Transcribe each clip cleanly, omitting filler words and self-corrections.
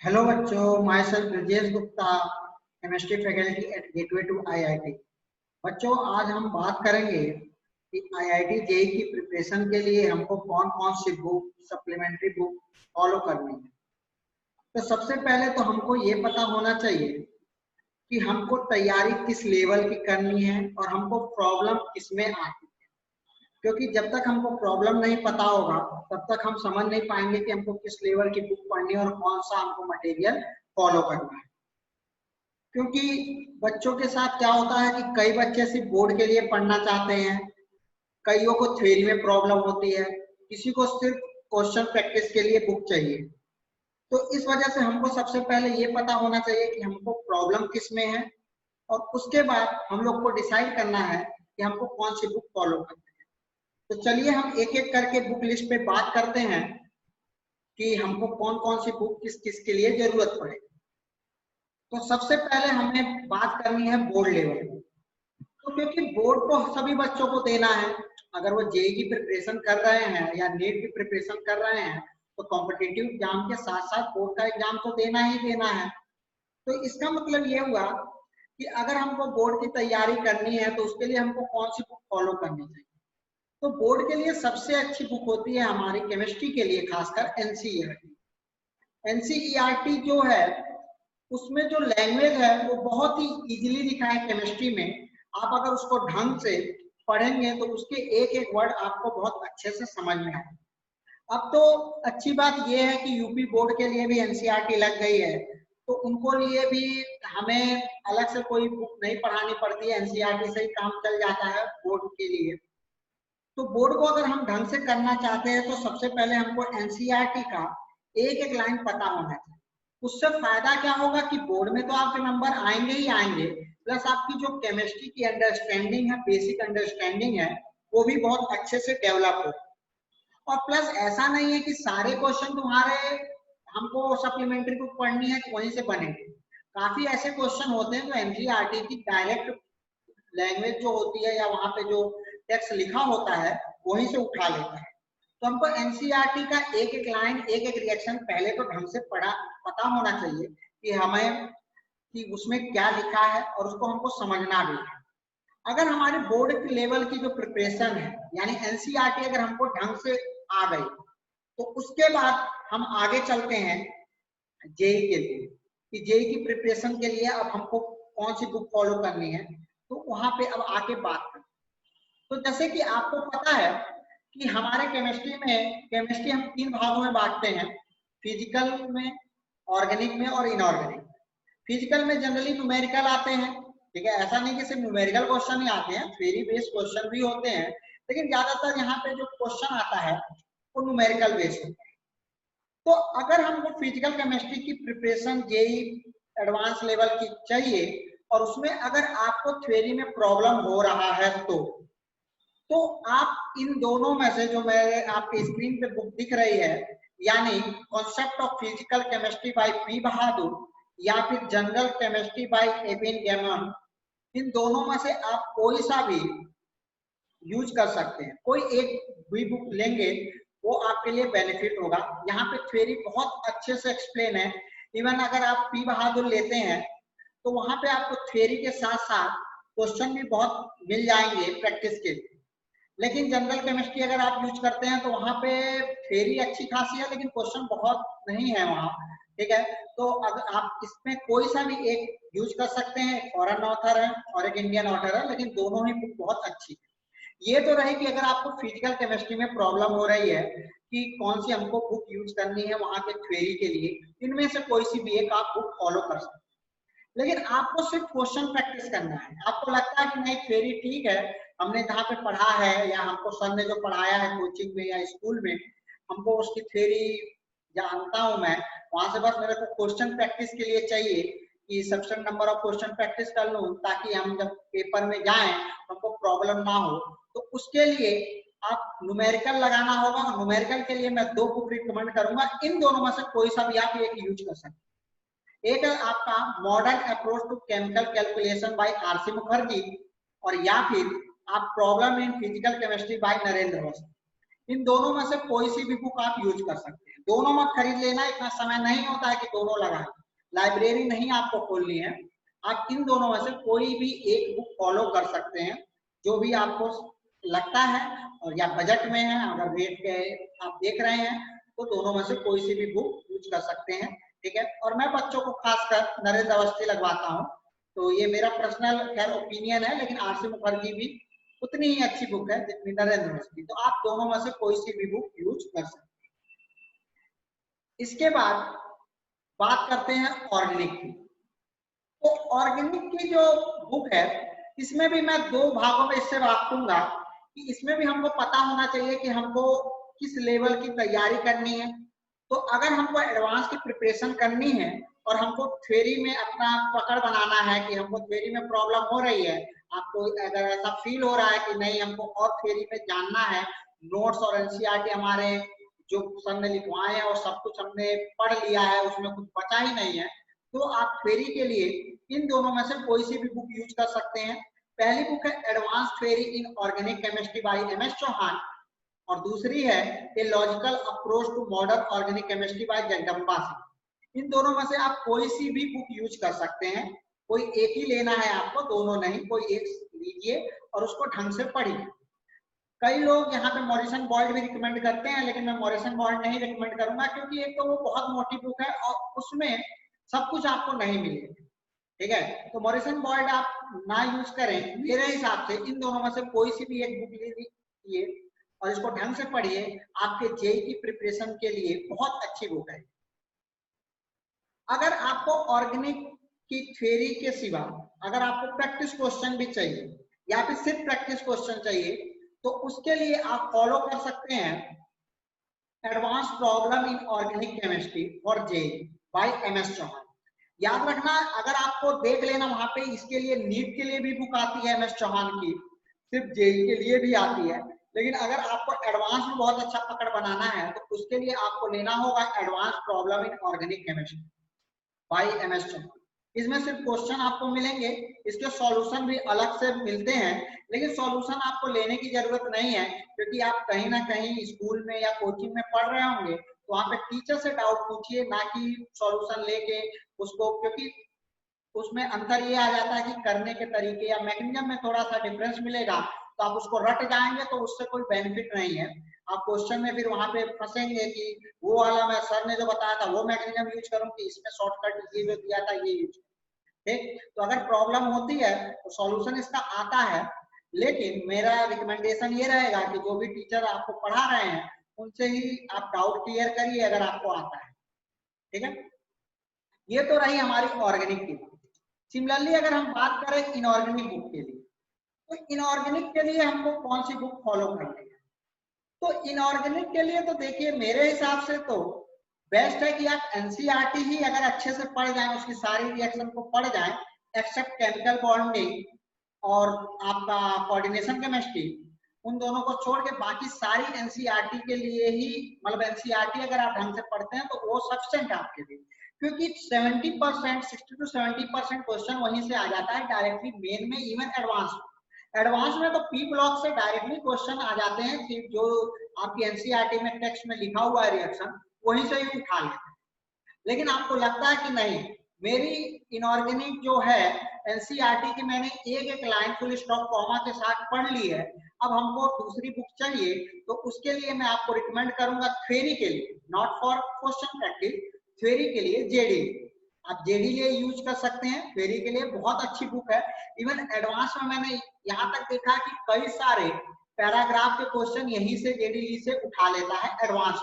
Hello बच्चों, myself Brajesh Gupta, chemistry faculty at Gateway to IIT. बच्चों, आज हम बात करेंगे कि आईआईटी जेईई की प्रिपरेशन के लिए हमको कौन कौन सी बुक, सप्लीमेंट्री बुक फॉलो करनी है। तो सबसे पहले तो हमको ये पता होना चाहिए कि हमको तैयारी किस लेवल की करनी है और हमको प्रॉब्लम किसमें आती है। क्योंकि जब तक हमको प्रॉब्लम नहीं पता होगा तब तक हम समझ नहीं पाएंगे कि हमको किस लेवल की बुक पढ़नी है और कौन सा हमको मटेरियल फॉलो करना है। क्योंकि बच्चों के साथ क्या होता है कि कई बच्चे सिर्फ बोर्ड के लिए पढ़ना चाहते हैं, कईयों को थ्योरी में प्रॉब्लम होती है, किसी को सिर्फ क्वेश्चन प्रैक्टिस के लिए बुक चाहिए। तो इस वजह से हमको सबसे पहले ये पता होना चाहिए कि हमको प्रॉब्लम किस में है और उसके बाद हम लोग को डिसाइड करना है कि हमको कौन सी बुक फॉलो करनी है। तो चलिए हम एक एक करके बुक लिस्ट पे बात करते हैं कि हमको कौन कौन सी बुक किस किस के लिए जरूरत पड़ेगी। तो सबसे पहले हमें बात करनी है बोर्ड लेवल की। तो क्योंकि बोर्ड तो सभी बच्चों को देना है, अगर वो जेईई की प्रिपरेशन कर रहे हैं या नीट की प्रिपरेशन कर रहे हैं तो कॉम्पिटिटिव एग्जाम के साथ साथ बोर्ड का एग्जाम तो देना ही देना है। तो इसका मतलब ये हुआ कि अगर हमको बोर्ड की तैयारी करनी है तो उसके लिए हमको कौन सी बुक फॉलो करनी चाहिए। तो बोर्ड के लिए सबसे अच्छी बुक होती है हमारी केमिस्ट्री के लिए, खासकर एनसीईआरटी। एनसीईआरटी जो है उसमें जो लैंग्वेज है वो बहुत ही इजीली लिखा है केमिस्ट्री में। आप अगर उसको ढंग से पढ़ेंगे तो उसके एक एक वर्ड आपको बहुत अच्छे से समझ में आए। अब तो अच्छी बात यह है कि यूपी बोर्ड के लिए भी एनसीईआरटी लग गई है, तो उनको लिए भी हमें अलग से कोई बुक नहीं पढ़ानी पड़ती है, एनसीईआरटी से ही काम चल जाता है बोर्ड के लिए। तो बोर्ड को अगर हम ढंग से करना चाहते हैं तो सबसे पहले हमको एनसीईआरटी का एक एक लाइन पता होना चाहिए। उससे फायदा क्या होगा कि बोर्ड में तो आपके नंबर आएंगे ही आएंगे, प्लस आपकी जो केमिस्ट्री की अंडरस्टैंडिंग है, बेसिक अंडरस्टैंडिंग है, वो भी बहुत अच्छे से डेवलप हो। और प्लस ऐसा नहीं है कि सारे क्वेश्चन तुम्हारे हमको सप्लीमेंट्री बुक पढ़नी है कि वहीं से बनेंगे। काफी ऐसे क्वेश्चन होते हैं जो एनसीईआरटी की डायरेक्ट लैंग्वेज जो होती है या वहां पे जो टेक्स्ट लिखा होता है वहीं से उठा लेता है। तो हमको एनसीईआरटी का एक एक लाइन, एक एक रिएक्शन पहले तो ढंग से पता होना चाहिए कि हमें कि उसमें क्या लिखा है और उसको हमको समझना भी है। अगर हमारे बोर्ड के लेवल की जो प्रिपरेशन है यानी एनसीईआरटी अगर हमको ढंग से आ गई तो उसके बाद हम आगे चलते हैं जेईई के लिए कि जेईई की प्रिपरेशन के लिए अब हमको कौन सी बुक फॉलो करनी है। तो वहां पे अब आके बात करें। तो जैसे कि आपको पता है कि हमारे केमिस्ट्री हम तीन भागों में बांटते हैं, फिजिकल में, ऑर्गेनिक में और इनऑर्गेनिक। फिजिकल में जनरली न्यूमेरिकल आते हैं, ठीक है। ऐसा नहीं कि सिर्फ न्यूमेरिकल क्वेश्चन ही आते हैं, थ्योरी बेस्ड क्वेश्चन भी होते हैं, लेकिन ज्यादातर यहाँ पे जो क्वेश्चन आता है वो न्यूमेरिकल बेस्ड होता है। तो अगर हमको फिजिकल केमिस्ट्री की प्रिपरेशन जेईई एडवांस लेवल की चाहिए और उसमें अगर आपको थ्योरी में प्रॉब्लम हो रहा है तो आप इन दोनों में से जो मेरे आपके स्क्रीन पे बुक दिख रही है यानी concept of physical chemistry by P Bahadur या फिर general chemistry by Ebbing Gammon, इन दोनों में से आप कोई सा भी यूज कर सकते हैं। कोई एक भी बुक लेंगे वो आपके लिए बेनिफिट होगा। यहाँ पे थ्योरी बहुत अच्छे से एक्सप्लेन है। इवन अगर आप पी बहादुर लेते हैं तो वहां पे आपको थ्योरी के साथ साथ क्वेश्चन भी बहुत मिल जाएंगे प्रैक्टिस के लिए। लेकिन जनरल केमिस्ट्री अगर आप यूज करते हैं तो वहां पे थ्योरी अच्छी खासी है लेकिन क्वेश्चन बहुत नहीं है वहां, ठीक है। तो अगर आप इसमें कोई सा भी एक यूज कर सकते हैं, एक फॉरेन ऑथर है और एक इंडियन ऑथर है, लेकिन दोनों ही बुक बहुत अच्छी है। ये तो रहे कि अगर आपको फिजिकल केमिस्ट्री में प्रॉब्लम हो रही है कि कौन सी हमको बुक यूज करनी है वहां के थ्योरी के लिए, इनमें से कोई सी भी एक आप बुक फॉलो कर सकते हैं। लेकिन आपको सिर्फ क्वेश्चन प्रैक्टिस करना है। आपको लगता है कि नहीं थ्योरी ठीक है, हमने जहाँ पे पढ़ा है या हमको सर ने जो पढ़ाया है कोचिंग में या स्कूल में, हमको उसकी थ्योरी जानता हूँ मैं, वहां से बस मेरे को क्वेश्चन प्रैक्टिस के लिए चाहिए कि sufficient number of question practice कर लूँ ताकि हम जब पेपर में जाएं हमको प्रॉब्लम ना हो। तो उसके लिए आप न्यूमेरिकल लगाना होगा। न्यूमेरिकल के लिए मैं दो बुक रिकमेंड करूंगा, इन दोनों में से कोई सा भी आप एक यूज कर सकते हैं। एक है आपका modern approach to chemical calculation by R C Mukherjee और या फिर आप problem in physical chemistry by Narendra Roshan. इन दोनों में से कोई सी भी बुक आप यूज कर सकते हैं। दोनों मत खरीद लेना, इतना समय नहीं होता है कि दोनों लगाएं। लाइब्रेरी नहीं आपको खोलनी है, आप इन दोनों में से कोई भी एक बुक फॉलो कर सकते हैं जो भी आपको लगता है, और या बजट में है, अगर रेट के आप देख रहे हैं तो दोनों में से कोई सी भी बुक यूज कर सकते हैं। ठीक है, और मैं बच्चों को खासकर नरेंद्र अवस्थी लगवाता हूँ, तो ये मेरा पर्सनल खैर ओपिनियन है, लेकिन आर सी मुखर्जी भी उतनी ही अच्छी बुक है जितनी नरेंद्र अवस्थी, तो आप दोनों में से कोई सी भी बुक यूज कर सकते हैं। इसके बाद बात करते हैं ऑर्गेनिक की। तो ऑर्गेनिक की जो बुक है इसमें भी मैं दो भागों में इससे बांटूंगा कि इसमें भी हमको पता होना चाहिए कि हमको किस लेवल की तैयारी करनी है। तो अगर हमको एडवांस की प्रिपरेशन करनी है और हमको थ्योरी में अपना पकड़ बनाना है कि हमको थ्योरी में प्रॉब्लम हो रही है, आपको अगर ऐसा फील हो रहा है कि नहीं हमको और थ्योरी में जानना है, नोट्स और एनसीईआरटी हमारे जो सर ने लिखवाए हैं और सब कुछ हमने पढ़ लिया है, उसमें कुछ बचा ही नहीं है, तो आप थ्योरी के लिए इन दोनों में से कोई सी भी बुक यूज कर सकते हैं। पहली बुक है advance theory in organic chemistry by MS. Chauhan, और दूसरी है a logical approach to modern organic chemistry by Jagdamba Singh. इन दोनों में से आप कोई सी भी बुक यूज कर सकते हैं, कोई एक ही लेना है आपको, दोनों नहीं, कोई एक लीजिए और उसको ढंग से पढ़िए। कई लोग यहाँ पे मॉरिसन बॉल्ड भी रिकमेंड करते हैं, लेकिन मैं मॉरिसन बॉल्ड नहीं रिकमेंड करूंगा, क्योंकि एक तो वो बहुत मोटी बुक है और उसमें सब कुछ आपको नहीं मिलेगा। ठीक है, तो मॉरिसन बॉल्ड आप ना यूज करें। मेरे हिसाब से इन दोनों में से कोई सी भी एक बुक लीजिए और इसको ढंग से पढ़िए, आपके जेईई की प्रिपरेशन के लिए बहुत अच्छी बुक है। अगर आपको ऑर्गेनिक की थ्योरी के सिवा अगर आपको प्रैक्टिस क्वेश्चन भी चाहिए या फिर सिर्फ प्रैक्टिस क्वेश्चन चाहिए, तो उसके लिए आप फॉलो कर सकते हैं advance problem in organic chemistry for JEE by MS. Chauhan. याद रखना, अगर आपको देख लेना वहां पे इसके लिए नीट के लिए भी बुक आती है एम.एस. चौहान की, सिर्फ जेईई के लिए भी आती है, लेकिन अगर आपको एडवांस में बहुत अच्छा पकड़ बनाना है तो उसके लिए आपको लेना होगा advance problem in organic chemistry by MS. Chauhan. इसमें सिर्फ क्वेश्चन आपको मिलेंगे, इसके सॉल्यूशन भी अलग से मिलते हैं, लेकिन सॉल्यूशन आपको लेने की जरूरत नहीं है, क्योंकि आप कहीं ना कहीं स्कूल में या कोचिंग में पढ़ रहे होंगे, तो वहां पे टीचर से डाउट पूछिए, ना कि सॉल्यूशन लेके उसको, क्योंकि उसमें अंतर ये आ जाता है कि करने के तरीके या मैकेनिज्म में थोड़ा सा डिफरेंस मिलेगा, तो आप उसको रट जाएंगे तो उससे कोई बेनिफिट नहीं है। आप क्वेश्चन में फिर वहां पे फंसेंगे कि वो वाला मैं सर ने जो बताया था वो मैकेनिज्म यूज करूं कि इसमें शॉर्टकट ये जो दिया था ये यूज। ठीक, तो अगर प्रॉब्लम होती है तो सॉल्यूशन इसका आता है, लेकिन मेरा रिकमेंडेशन ये रहेगा कि जो भी टीचर आपको पढ़ा रहे हैं उनसे ही आप डाउट क्लियर करिए अगर आपको आता है। ठीक है, ये तो रही हमारी ऑर्गेनिक की। सिमिलरली अगर हम बात करें इनऑर्गेनिक बुक के लिए, तो इनऑर्गेनिक के लिए हमको कौन सी बुक फॉलो करनी है? तो इनऑर्गेनिक के लिए तो देखिए मेरे हिसाब से तो बेस्ट है कि आप एनसीईआरटी ही अगर अच्छे से पढ़ जाएं, उसकी सारी रिएक्शन को पढ़ जाएं, एक्सेप्ट केमिकल बॉन्डिंग और आपका कोऑर्डिनेशन केमिस्ट्री, उन दोनों को छोड़ के बाकी सारी एनसीईआरटी के लिए ही, मतलब एनसीईआरटी अगर आप ढंग से पढ़ते हैं तो वो सफिशिएंट है आपके लिए, क्योंकि 70% 60 to 70% क्वेश्चन वहीं से आ जाता है डायरेक्टली मेन में, इवन एडवांस में तो पी ब्लॉक से डायरेक्टली क्वेश्चन आ जाते हैं कि जो आपकी एनसीईआरटी में टेक्स्ट में लिखा हुआ है रिएक्शन वहीं से ही उठा लेते हैं। लेकिन आपको लगता है कि नहीं, मेरी इनऑर्गेनिक जो है एनसीईआरटी की मैंने एक एक लाइन फुल स्टॉप कॉमा के साथ पढ़ ली है, अब हमको दूसरी बुक चाहिए, तो उसके लिए मैं आपको रिकमेंड करूंगा थ्योरी के लिए, not for question practice, theory के लिए जेडी। आप जेडी लिए यूज कर सकते हैं, थ्योरी के लिए बहुत अच्छी बुक है। इवन एडवांस में मैंने यहाँ तक देखा कि कई सारे पैराग्राफ के क्वेश्चन यहीं से जेडी से उठा लेता है एडवांस।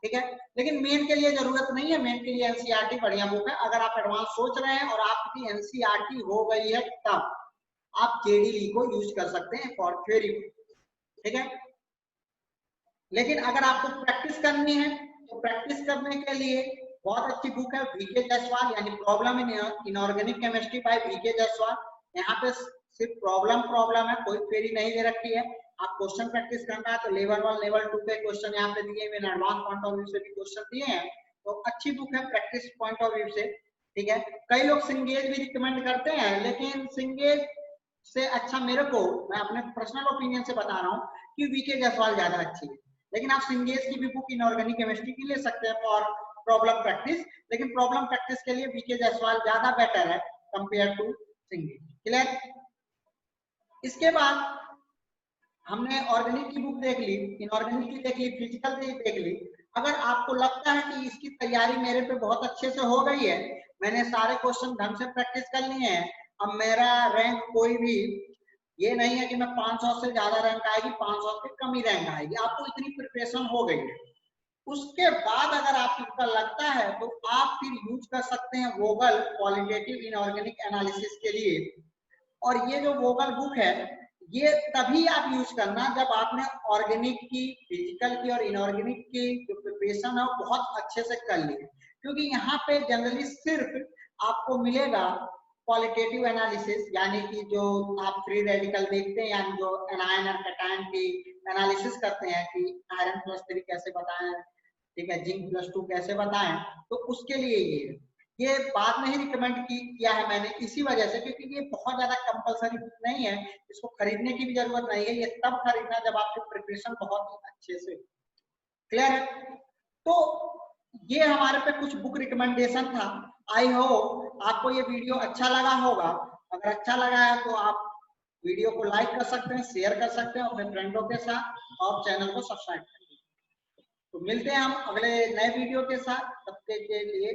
ठीक है, लेकिन मेन के लिए जरूरत नहीं है, मेन के लिए एनसीईआरटी बढ़िया बुक है। अगर आप एडवांस सोच रहे हैं और आपकी एनसीईआरटी हो गई है तब आप जेडी को यूज कर सकते हैं फॉर थ्योरी। ठीक है, लेकिन अगर आपको प्रैक्टिस करनी है तो प्रैक्टिस करने के लिए बहुत अच्छी बुक है वीके जायसवाल, यानी problem in inorganic chemistry by VK Jaiswal. यहाँ पे सिर्फ प्रॉब्लम है, कोई थ्योरी नहीं दे रखी है। आप क्वेश्चन प्रैक्टिस करना है तो लेवल 1 लेवल 2 के क्वेश्चन यहाँ पे दिए हुए, एडवांस पॉइंट ऑफ व्यू से भी क्वेश्चन दिए हैं, तो अच्छी बुक है प्रैक्टिस पॉइंट ऑफ व्यू से। ठीक है, कई लोग सिंगेज भी रिकमेंड करते हैं, लेकिन सिंगेज से अच्छा मेरे को, मैं अपने पर्सनल ओपिनियन से बता रहा हूँ कि वीके जायसवाल ज्यादा अच्छी है। लेकिन आप सिंगेज की भी बुक इनऑर्गेनिक केमिस्ट्री की ले सकते हैं फॉर प्रॉब्लम प्रैक्टिस, लेकिन प्रॉब्लम प्रैक्टिस के लिए बीके जायसवाल ज्यादा बेटर है कंपेयर टू सिंगेज। क्लियर? इसके बाद हमने ऑर्गेनिक की बुक देख ली, इनऑर्गेनिक की देख ली, फिजिकल की देख ली। अगर आपको लगता है कि इसकी तैयारी मेरे पे बहुत अच्छे से हो गई है, मैंने सारे क्वेश्चन ढंग से प्रैक्टिस कर लिए हैं, अब मेरा रैंक कोई भी ये नहीं है कि मैं 500 से ज्यादा रैंक आएगी, 500 से कम ही रैंक आएगी, आपको इतनी प्रिपरेशन हो गई है, उसके बाद अगर आपको लगता है तो आप फिर यूज कर सकते हैं वोगल क्वालिटेटिव इनऑर्गेनिक एनालिसिस के लिए। और ये जो वोगल बुक है ये तभी आप यूज करना जब आपने ऑर्गेनिक की, फिजिकल की और इनऑर्गेनिक की जो प्रिपरेशन है बहुत अच्छे से कर ली है, क्योंकि यहाँ पे जनरली सिर्फ आपको मिलेगा क्वालिटेटिव एनालिसिस, यानी कि जो आप फ्री रेडिकल देखते हैं, यानी जो एनायन और कैटायन की एनालिसिस करते हैं कि आयरन +3 कैसे बताएं, ठीक है, जिंक +2 कैसे बताएं, तो उसके लिए ये बाद में ही रिकमेंड किया है मैंने इसी वजह से, क्योंकि ये बहुत ज्यादा कंपलसरी बुक नहीं है, इसको खरीदने की भी जरूरत नहीं है, ये तब खरीदना जब आपकी प्रिपरेशन बहुत ही अच्छे से। क्लियर है? तो ये हमारे पे कुछ बुक रिकमेंडेशन था। आई होप आपको ये वीडियो अच्छा लगा होगा। अगर अच्छा लगा है तो आप वीडियो को लाइक कर सकते हैं, शेयर कर सकते हैं अपने फ्रेंडों के साथ और चैनल को सब्सक्राइब करें। तो मिलते हैं हम अगले नए वीडियो के साथ, तब तक के लिए